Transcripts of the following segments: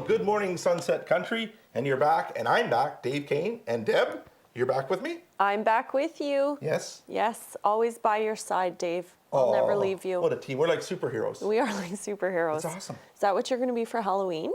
good morning, Sunset Country, and you're back, and I'm back, Dave Cain, and Deb, you're back with me? I'm back with you. Yes? Yes, always by your side, Dave. I'll never leave you. What a team. We're like superheroes. We are like superheroes. That's awesome. Is that what you're going to be for Halloween?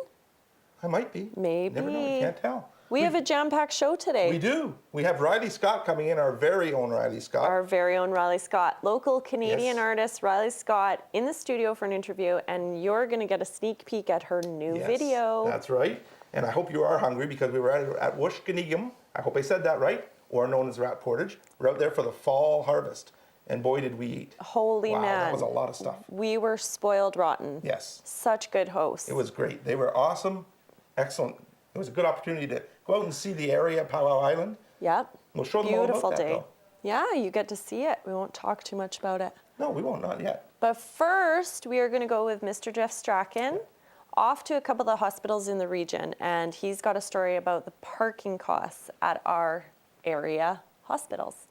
I might be. Maybe. Never know, you can't tell. We have a jam-packed show today. We do. We have Reilly Scott coming in, our very own Reilly Scott. Our very own Reilly Scott. Local Canadian artist Reilly Scott in the studio for an interview, and you're going to get a sneak peek at her new video. That's right. And I hope you are hungry because we were at Wauzhushk Onigum. I hope I said that right, or known as Portage. We're out there for the fall harvest, and boy did we eat. Holy man. That was a lot of stuff. We were spoiled rotten. Yes. Such good hosts. It was great. They were awesome, excellent. It was a good opportunity to go out and see the area, Powwow Island. Yep. We'll show them all about that, though. Yeah, you get to see it. We won't talk too much about it. No, we won't, not yet. But first, we are going to go with Mr. Jeff Strachan off to a couple of the hospitals in the region, and he's got a story about the parking costs at our area hospitals.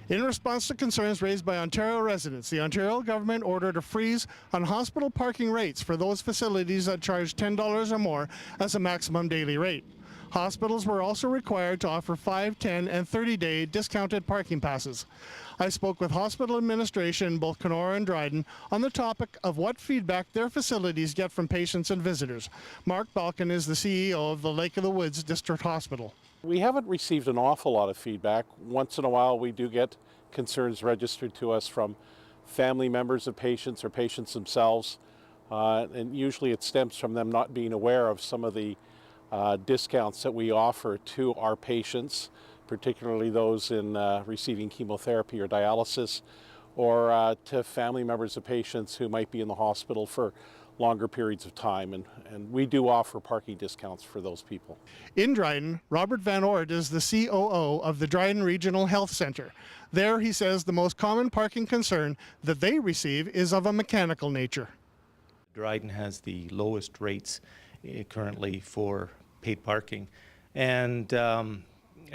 In response to concerns raised by Ontario residents, the Ontario government ordered a freeze on hospital parking rates for those facilities that charge $10 or more as a maximum daily rate. Hospitals were also required to offer 5, 10, and 30-day discounted parking passes. I spoke with hospital administration in both Kenora and Dryden on the topic of what feedback their facilities get from patients and visitors. Mark Balkin is the CEO of the Lake of the Woods District Hospital. We haven't received an awful lot of feedback. Once in a while we do get concerns registered to us from family members of patients or patients themselves, and usually it stems from them not being aware of some of the discounts that we offer to our patients, particularly those in receiving chemotherapy or dialysis, or to family members of patients who might be in the hospital for longer periods of time, and we do offer parking discounts for those people. In Dryden, Robert Van Ort is the COO of the Dryden Regional Health Centre. There, he says the most common parking concern that they receive is of a mechanical nature. Dryden has the lowest rates currently for paid parking, and a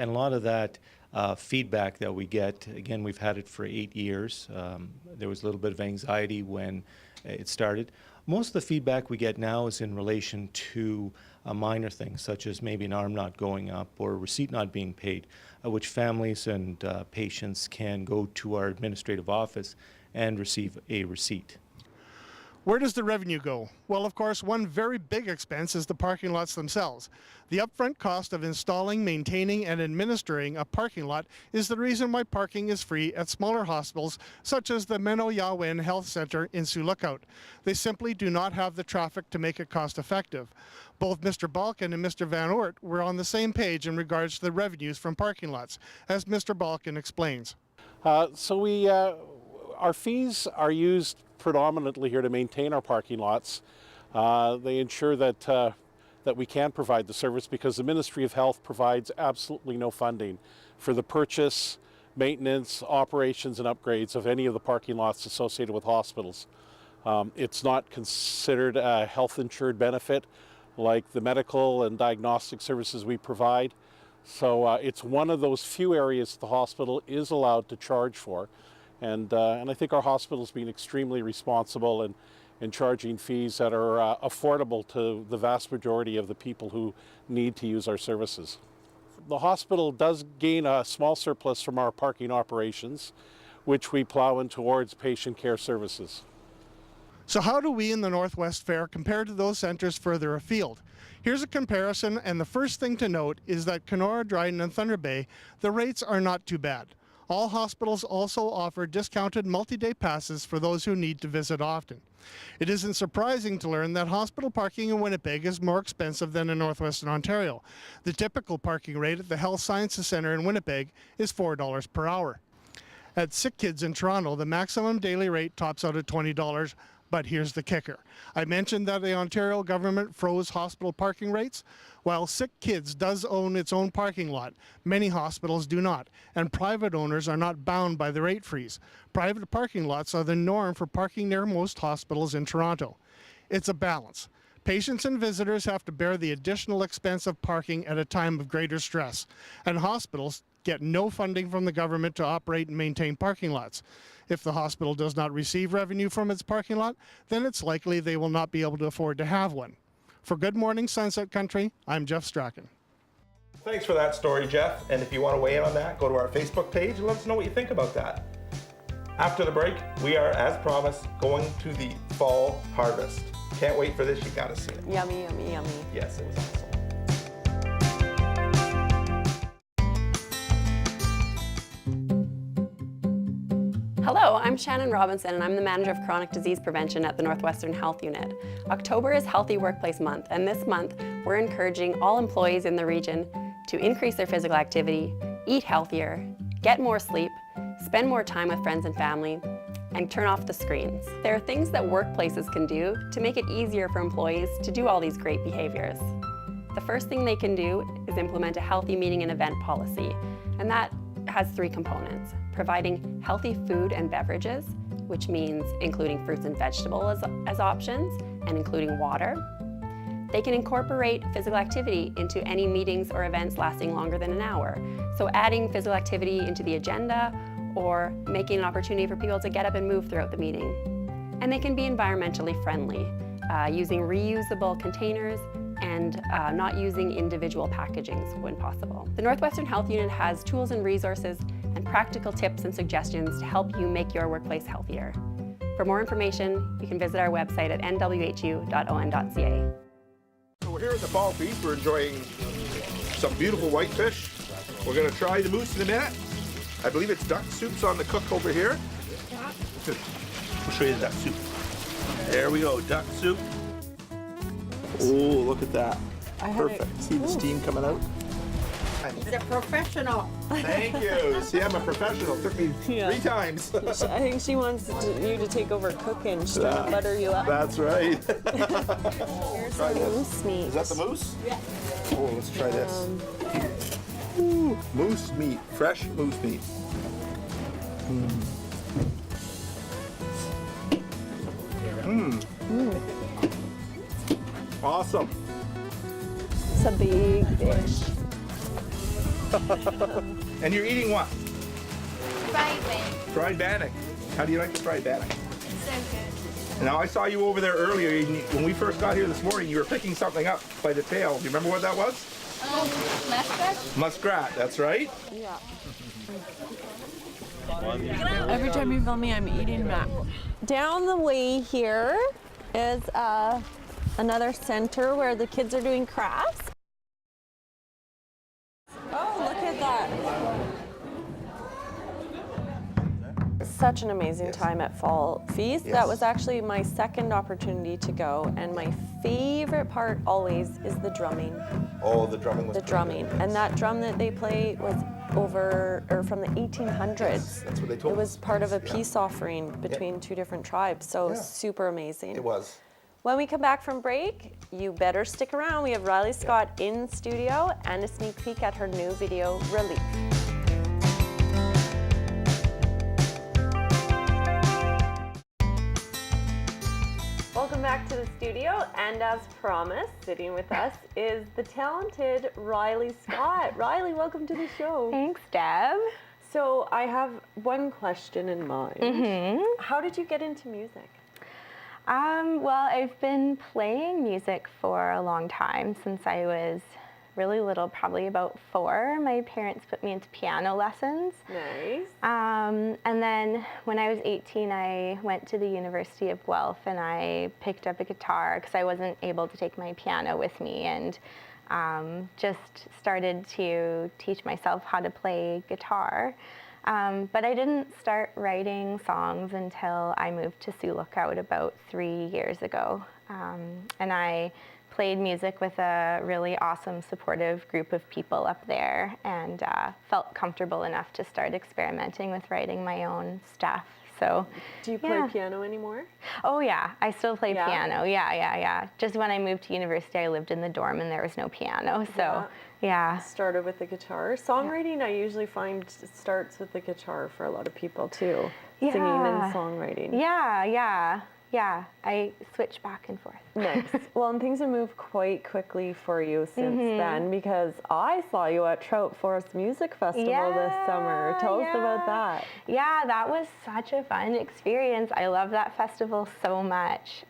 lot of that feedback that we get, again, we've had it for 8 years. There was a little bit of anxiety when it started. Most of the feedback we get now is in relation to minor things, such as maybe an arm not going up or a receipt not being paid, which families and patients can go to our administrative office and receive a receipt. Where does the revenue go? Well, of course, one very big expense is the parking lots themselves. The upfront cost of installing, maintaining, and administering a parking lot is the reason why parking is free at smaller hospitals, such as the Menno Yawen Health Centre in Sioux Lookout. They simply do not have the traffic to make it cost-effective. Both Mr. Balkin and Mr. Van Ort were on the same page in regards to the revenues from parking lots, as Mr. Balkin explains. Our fees are used predominantly here to maintain our parking lots. They ensure that we can provide the service because the Ministry of Health provides absolutely no funding for the purchase, maintenance, operations, and upgrades of any of the parking lots associated with hospitals. It's not considered a health insured benefit like the medical and diagnostic services we provide. So it's one of those few areas the hospital is allowed to charge for. And I think our hospital's been extremely responsible in charging fees that are affordable to the vast majority of the people who need to use our services. The hospital does gain a small surplus from our parking operations, which we plow in towards patient care services. So how do we in the Northwest fare compare to those centres further afield? Here's a comparison, and the first thing to note is that Kenora, Dryden, and Thunder Bay, the rates are not too bad. All hospitals also offer discounted multi-day passes for those who need to visit often. It isn't surprising to learn that hospital parking in Winnipeg is more expensive than in Northwestern Ontario. The typical parking rate at the Health Sciences Centre in Winnipeg is $4 per hour. At Sick Kids in Toronto, the maximum daily rate tops out at $20, but here's the kicker. I mentioned that the Ontario government froze hospital parking rates. While Sick Kids does own its own parking lot, many hospitals do not, and private owners are not bound by the rate freeze. Private parking lots are the norm for parking near most hospitals in Toronto. It's a balance. Patients and visitors have to bear the additional expense of parking at a time of greater stress, and hospitals get no funding from the government to operate and maintain parking lots. If the hospital does not receive revenue from its parking lot, then it's likely they will not be able to afford to have one. For Good Morning Sunset Country, I'm Jeff Strachan. Thanks for that story, Jeff. And if you want to weigh in on that, go to our Facebook page and let us know what you think about that. After the break, we are, as promised, going to the fall harvest. Can't wait for this. You got to see it. Yummy, yummy, yummy. Yes, it was awesome. Hello, I'm Shannon Robinson and I'm the Manager of Chronic Disease Prevention at the Northwestern Health Unit. October is Healthy Workplace Month, and this month we're encouraging all employees in the region to increase their physical activity, eat healthier, get more sleep, spend more time with friends and family, and turn off the screens. There are things that workplaces can do to make it easier for employees to do all these great behaviors. The first thing they can do is implement a healthy meeting and event policy, and that has 3 components: providing healthy food and beverages, which means including fruits and vegetables as options, and including water. They can incorporate physical activity into any meetings or events lasting longer than an hour. So adding physical activity into the agenda or making an opportunity for people to get up and move throughout the meeting. And they can be environmentally friendly, using reusable containers and not using individual packagings when possible. The Northwestern Health Unit has tools and resources and practical tips and suggestions to help you make your workplace healthier. For more information, you can visit our website at nwhu.on.ca. So we're here at the fall feast. We're enjoying some beautiful whitefish. We're going to try the moose in a minute. I believe it's duck soup's on the cook over here. We'll show you the duck soup. There we go, duck soup. Oh, look at that. Perfect. See the steam coming out? He's a professional. Thank you. See, I'm a professional. It took me 3 times. I think she wants you to take over cooking. She's trying to butter you up. That's right. Here's Try the this. moose meat. Is that the moose? Yeah. Oh, let's try this. Ooh, moose meat, fresh moose meat. Awesome. It's a big fish. And you're eating what? Fried wing. Fried bannock. How do you like the fried bannock? It's so good. Now, I saw you over there earlier. When we first got here this morning, you were picking something up by the tail. Do you remember what that was? Muskrat. Muskrat, that's right. Yeah. Every time you film me, I'm eating that. Down the way here is another center where the kids are doing crafts. Oh, look at that. Such an amazing time at Fall Feast. Yes. That was actually my second opportunity to go, and my favorite part always is the drumming. Oh, the drumming was The pretty drumming. good. And that drum that they play was from the 1800s. Yes, that's what they told It was us. part of a Yeah. peace offering between 2 different tribes, so Yeah. super amazing. It was. When we come back from break, you better stick around. We have Reilly Scott in studio and a sneak peek at her new video, Relief. Welcome back to the studio, and as promised, sitting with us is the talented Reilly Scott. Reilly, welcome to the show. Thanks, Deb. So I have one question in mind. How did you get into music? Well, I've been playing music for a long time, since I was really little, probably about 4. My parents put me into piano lessons. Nice. And then when I was 18, I went to the University of Guelph and I picked up a guitar because I wasn't able to take my piano with me, and just started to teach myself how to play guitar. But I didn't start writing songs until I moved to Sioux Lookout about 3 years ago. And I played music with a really awesome, supportive group of people up there, and felt comfortable enough to start experimenting with writing my own stuff. So, Do you play piano anymore? Oh yeah, I still play Yeah? piano. Yeah. Just when I moved to university, I lived in the dorm and there was no piano. So, yeah. Started with the guitar. Songwriting, I usually find starts with the guitar for a lot of people too. Singing and songwriting. Yeah. I switch back and forth. Nice. Well, and things have moved quite quickly for you since then, because I saw you at Trout Forest Music Festival this summer. Tell us about that. Yeah, that was such a fun experience. I love that festival so much.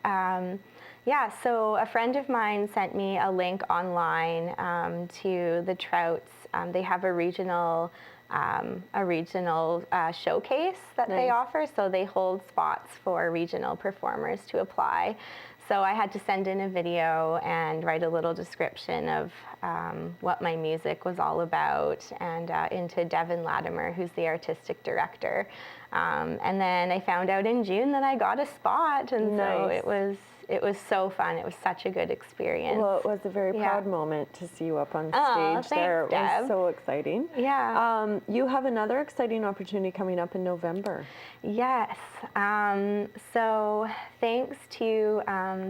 Yeah, so a friend of mine sent me a link online to the Trouts. They have a regional showcase that they Nice. offer, so they hold spots for regional performers to apply. So I had to send in a video and write a little description of what my music was all about, and into Devin Latimer, who's the artistic director. And then I found out in June that I got a spot, and so Nice. it was so fun. It was such a good experience. Well, it was a very Yeah. proud moment to see you up on Aw, stage there. It thanks, was Deb. so exciting. Yeah. You have another exciting opportunity coming up in November. Yes. So thanks to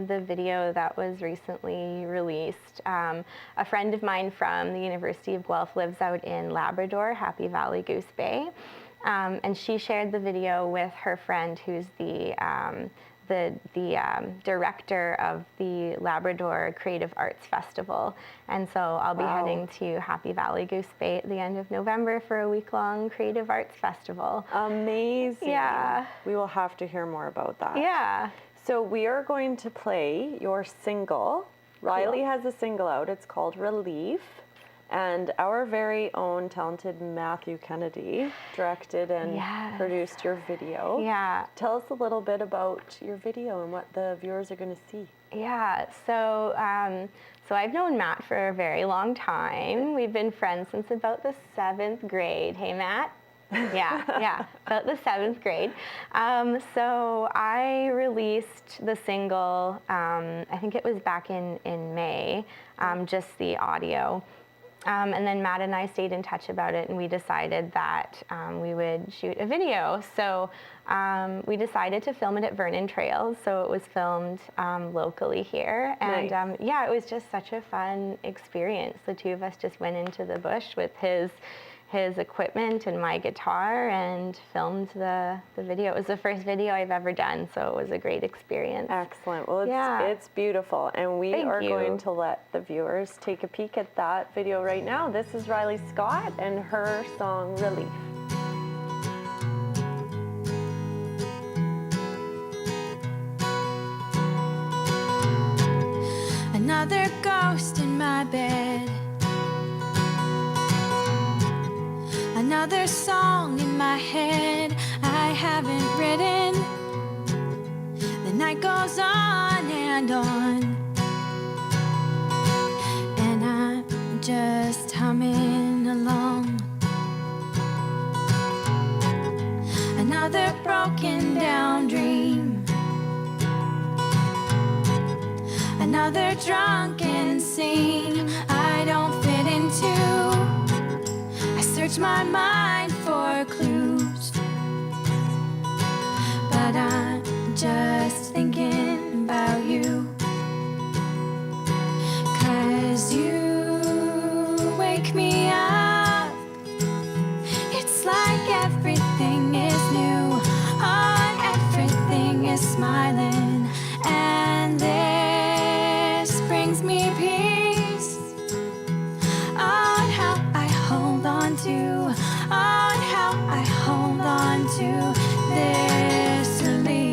the video that was recently released, a friend of mine from the University of Guelph lives out in Labrador, Happy Valley Goose Bay, and she shared the video with her friend who's the director of the Labrador Creative Arts Festival. And so I'll be heading to Happy Valley Goose Bay at the end of November for a week-long Creative Arts Festival. Amazing. Yeah. We will have to hear more about that. Yeah. So we are going to play your single. Reilly has a single out. It's called Relief. And our very own talented Matthew Kennedy directed and Yes. produced your video. Yeah. Tell us a little bit about your video and what the viewers are going to see. Yeah, so I've known Matt for a very long time. We've been friends since about the 7th grade. Hey, Matt? Yeah, about the 7th grade. So I released the single, I think it was back in May, just the audio. And then Matt and I stayed in touch about it, and we decided that we would shoot a video. So we decided to film it at Vernon Trails. So it was filmed locally here. And Nice. yeah, it was just such a fun experience. The two of us just went into the bush with his equipment and my guitar and filmed the video. It was the first video I've ever done, so it was a great experience. Excellent. Well, Yeah. it's beautiful. And we Thank are you. going to let the viewers take a peek at that video right now. This is Reilly Scott and her song, Relief. Another ghost in my bed, another song in my head I haven't written. The night goes on, and I'm just humming along. Another broken down dream, another drunken scene I don't fit into. I search my mind for clues, but I'm just thinking about you. 'Cause you wake me up. It's like everything is new. Oh, everything is smiling, and this brings me peace. Oh, how I hold on to, oh, how I hold on to this relief.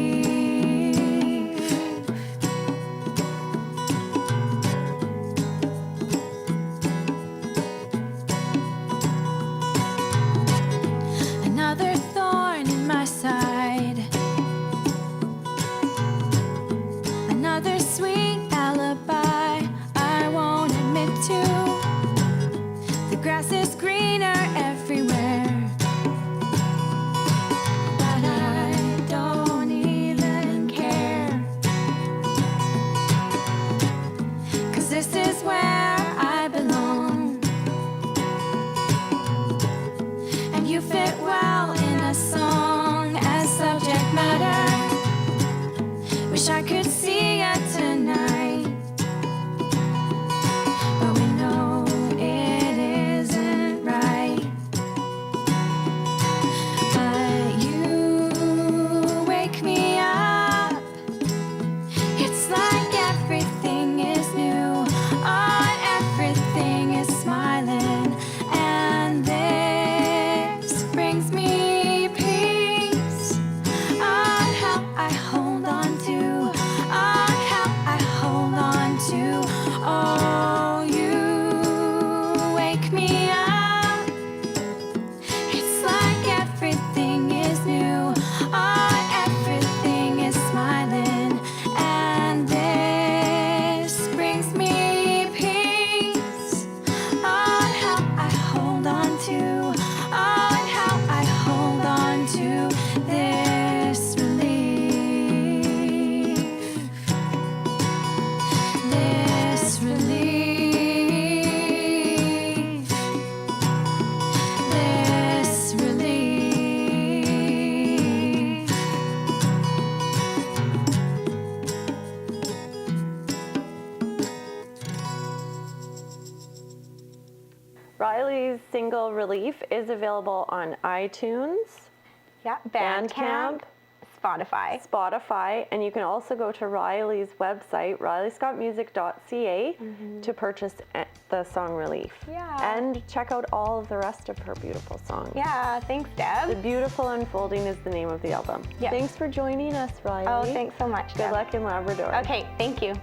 Another thorn in my side, another sweet alibi I won't admit to. The grass is greener everywhere, but I don't even care. 'Cause this is where I belong, and you fit well in a song as subject matter. Wish I could see it tonight, but we know it isn't right. But you wake me up. It's like everything is new. Oh, Reilly's single Relief is available on iTunes, Yeah, Bandcamp, Spotify. And you can also go to Reilly's website, reillyscottmusic.ca, to purchase the song Relief. Yeah. And check out all of the rest of her beautiful songs. Yeah, thanks, Deb. The Beautiful Unfolding is the name of the album. Yeah. Thanks for joining us, Reilly. Oh, thanks so much, Good Deb. luck in Labrador. Okay, thank you.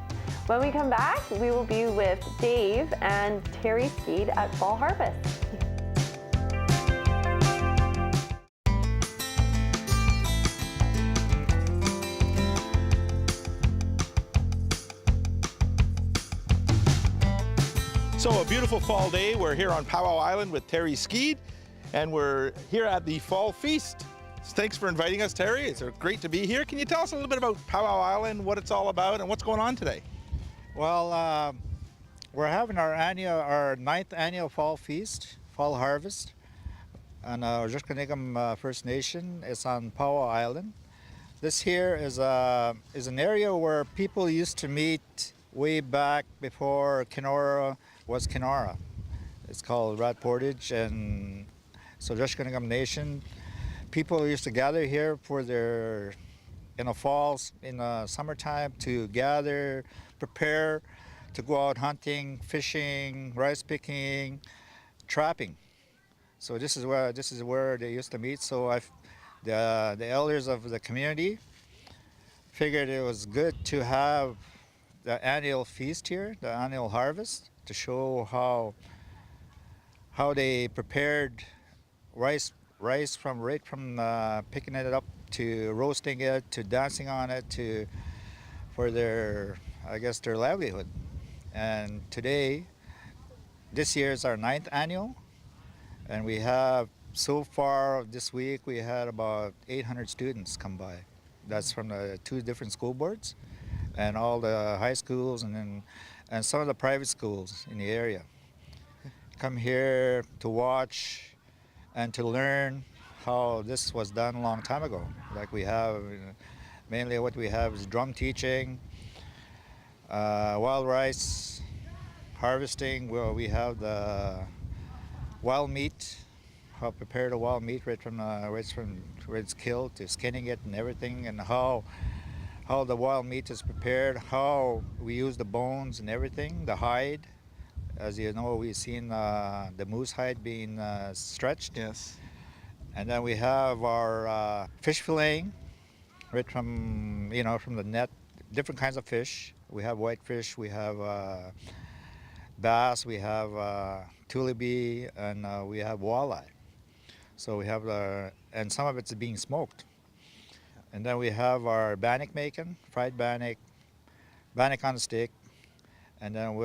When we come back, we will be with Dave and Terry Skeed at Fall Harvest. So a beautiful fall day. We're here on Powwow Island with Terry Skeed, and we're here at the Fall Feast. Thanks for inviting us, Terry. It's great to be here. Can you tell us a little bit about Powwow Island, what it's all about, and what's going on today? Well, we're having our 9th annual Fall Feast, Fall Harvest, on Wauzhushk Onigum First Nation. It's on Powwow Island. This here is an area where people used to meet way back before Kenora was Kenora. It's called Portage, and so Wauzhushk Onigum Nation. People used to gather here for their, in the falls, in the summertime, to gather, prepare to go out hunting, fishing, rice picking, trapping. So this is where they used to meet. So the elders of the community figured it was good to have the annual feast here, the annual harvest, to show how they prepared rice from picking it up to roasting it to dancing on it for their livelihood. And this year is our 9th annual, and we have so far this week we had about 800 students come by. That's from the 2 different school boards and all the high schools and some of the private schools in the area. Come here to watch and to learn how this was done a long time ago. Like we have, mainly what we have is drum teaching, wild rice harvesting. Well, we have the wild meat, how to prepare the wild meat right from where it's killed to skinning it and everything, and how the wild meat is prepared, how we use the bones and everything, the hide. As you know, we've seen the moose hide being stretched. Yes. And then we have our fish filleting, right from the net, different kinds of fish. We have whitefish, we have bass, we have tullibee, and we have walleye. So we have and some of it's being smoked. And then we have our bannock making, fried bannock on a stick, and then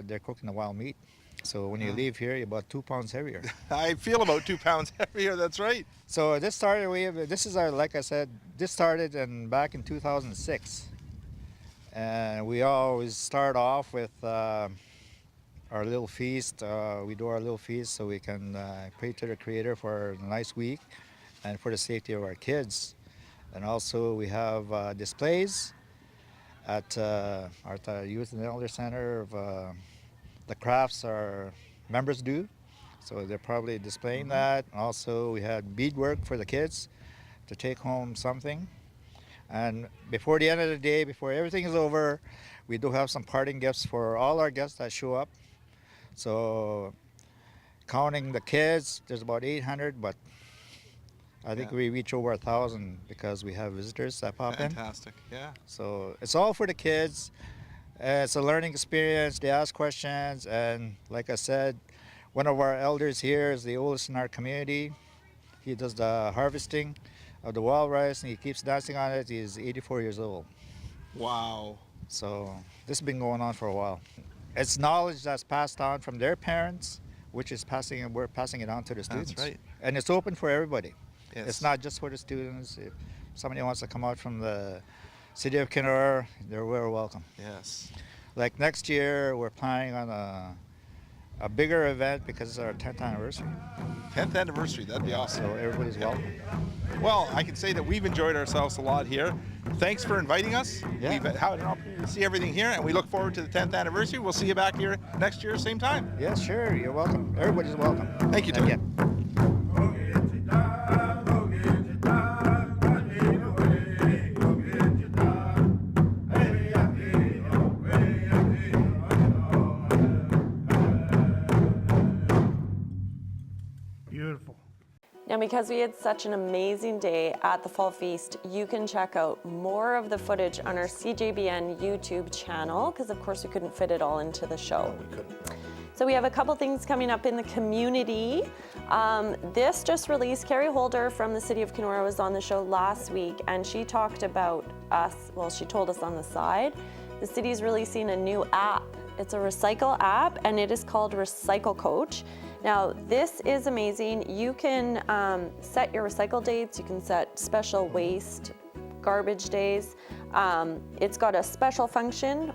they're cooking the wild meat. So when you leave here, you're about 2 pounds heavier. I feel about 2 pounds heavier, that's right. So this started, like I said, this started back in 2006. And we always start off with our little feast. We do our little feast so we can pray to the Creator for a nice week and for the safety of our kids. And also we have displays at the Youth and Elder Center of the crafts our members do. So they're probably displaying that. Also we had beadwork for the kids to take home something. And before the end of the day, before everything is over, we do have some parting gifts for all our guests that show up. So counting the kids, there's about 800, but I think we reach over 1,000 because we have visitors that pop in. Fantastic, yeah. So it's all for the kids. It's a learning experience. They ask questions, and like I said, one of our elders here is the oldest in our community. He does the harvesting of the wild rice, and he keeps dancing on it. He's 84 years old. Wow. So this has been going on for a while. It's knowledge that's passed on from their parents, which is we're passing it on to the students. That's right. And it's open for everybody. Yes. It's not just for the students. If somebody wants to come out from the city of Kenora, they're welcome. Yes. Like next year, we're planning on a bigger event because it's our 10th anniversary. 10th anniversary, that'd be awesome. So everybody's welcome. Well, I can say that we've enjoyed ourselves a lot here. Thanks for inviting us. Yeah. We've had an opportunity to see everything here, and we look forward to the 10th anniversary. We'll see you back here next year, same time. Yeah, sure. You're welcome. Everybody's welcome. Thank you, Tim. Again. Beautiful. Now, because we had such an amazing day at the Fall Feast, you can check out more of the footage on our CJBN YouTube channel, because of course we couldn't fit it all into the show. We couldn't. So we have a couple things coming up in the community. This just released. Carrie Holder from the City of Kenora was on the show last week, and she talked about us, well, she told us on the side, the city's releasing a new app. It's a recycle app, and it is called Recycle Coach. Now, this is amazing. You can set your recycle dates, you can set special waste, garbage days. It's got a special function,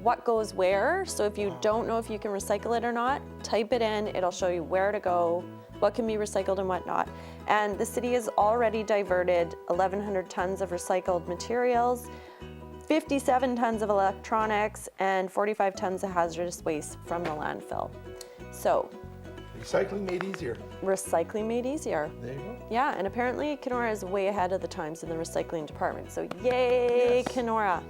what goes where. So if you don't know if you can recycle it or not, type it in, it'll show you where to go, what can be recycled and what not. And the city has already diverted 1,100 tons of recycled materials, 57 tons of electronics, and 45 tons of hazardous waste from the landfill. So, Recycling made easier. recycling made easier. There you go. Yeah, and apparently Kenora is way ahead of the times in the recycling department. So yay, Yes. Kenora.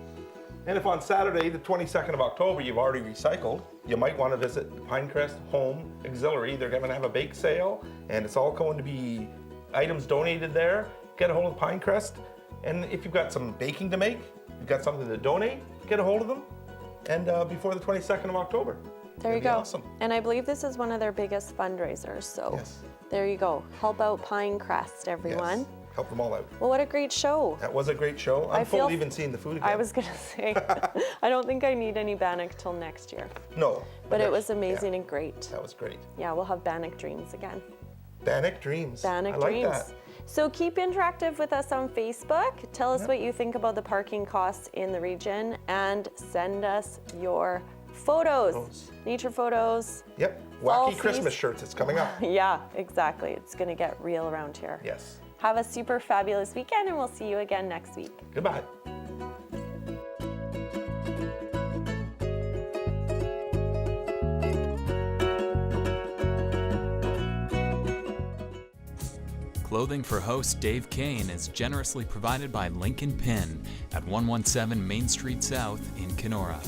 And if on Saturday, the 22nd of October, you've already recycled, you might want to visit Pinecrest Home Auxiliary. They're going to have a bake sale, and it's all going to be items donated there. Get a hold of Pinecrest, and if you've got some baking to make, you've got something to donate, get a hold of them, and before the 22nd of October. There you That'd be go. awesome. And I believe this is one of their biggest fundraisers. So Yes. there you go. Help out Pinecrest, everyone. Yes. Help them all out. Well, what a great show. That was a great show. I'm I full feel of even seeing the food again. I was going to say, I don't think I need any Bannock till next year. No. But it was yeah, amazing and great. that was great. Yeah, we'll have Bannock Dreams again. Bannock Dreams. Bannock I like Dreams. that. So keep interactive with us on Facebook. Tell us Yep. what you think about the parking costs in the region, and send us your photos. Nature photos. Yep. Fall Wacky Christmas feast. shirts. It's coming up. Yeah, exactly. It's going to get real around here. Yes. Have a super fabulous weekend, and we'll see you again next week. Goodbye. Clothing for host Dave Cain is generously provided by Lincoln Pin at 117 Main Street South in Kenora.